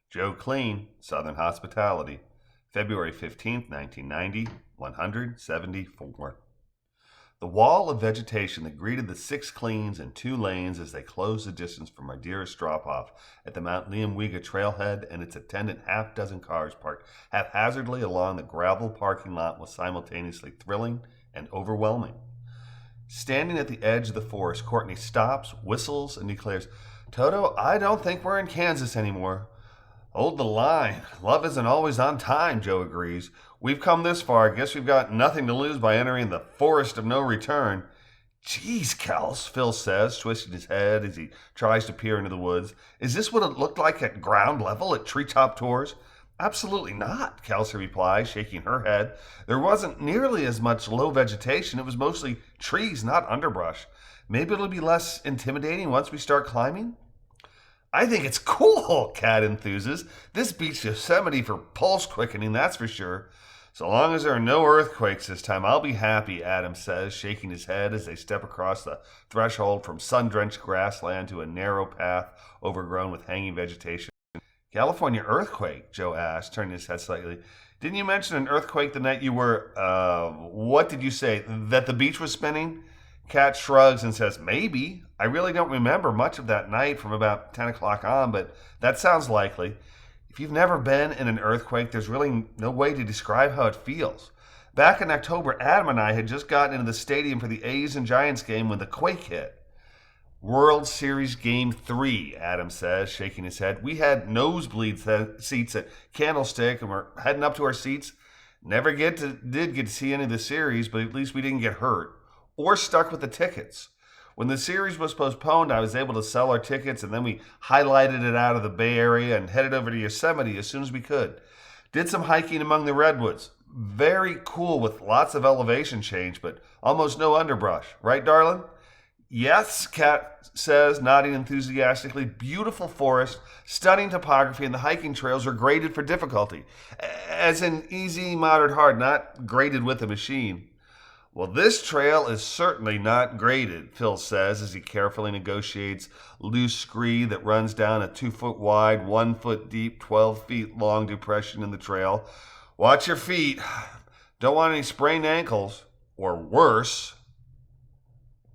Joe Kleen, Southern Hospitality, February 15th, 1990, 174. The wall of vegetation that greeted the 6 Kleens and 2 lanes as they closed the distance from our dearest drop-off at the Mount Liamwiga trailhead and its attendant half-dozen cars parked haphazardly along the gravel parking lot was simultaneously thrilling and overwhelming. Standing at the edge of the forest, Courtney stops, whistles, and declares, "Toto, I don't think we're in Kansas anymore." "Hold the line. Love isn't always on time," Joe agrees. "We've come this far. I guess we've got nothing to lose by entering the forest of no return." "Geez, Kels," Phil says, twisting his head as he tries to peer into the woods. "Is this what it looked like at ground level at treetop tours?" "Absolutely not," Kelsey replies, shaking her head. "There wasn't nearly as much low vegetation. It was mostly trees, not underbrush. Maybe it'll be less intimidating once we start climbing." "I think it's cool," Kat enthuses. "This beats Yosemite for pulse quickening, that's for sure." "So long as there are no earthquakes this time, I'll be happy," Adam says, shaking his head as they step across the threshold from sun-drenched grassland to a narrow path overgrown with hanging vegetation. "California earthquake?" Joe asked, turning his head slightly. "Didn't you mention an earthquake the night you were, what did you say, that the beach was spinning?" Kat shrugs and says, "Maybe. I really don't remember much of that night from about 10 o'clock on, but that sounds likely. If you've never been in an earthquake, there's really no way to describe how it feels. Back in October, Adam and I had just gotten into the stadium for the A's and Giants game when the quake hit." "World Series Game 3, Adam says, shaking his head. "We had nosebleed seats at Candlestick, and we're heading up to our seats. Never did get to see any of the series, but at least we didn't get hurt or stuck with the tickets. When the series was postponed, I was able to sell our tickets, and then we highlighted it out of the Bay Area and headed over to Yosemite as soon as we could. Did some hiking among the redwoods. Very cool with lots of elevation change, but almost no underbrush. Right, darling?" "Yes," Kat says, nodding enthusiastically. "Beautiful forest, stunning topography, and the hiking trails are graded for difficulty. As in easy, moderate, hard, not graded with a machine." "Well, this trail is certainly not graded," Phil says as he carefully negotiates loose scree that runs down a 2-foot wide, 1-foot deep, 12 feet long depression in the trail. "Watch your feet. Don't want any sprained ankles. Or worse."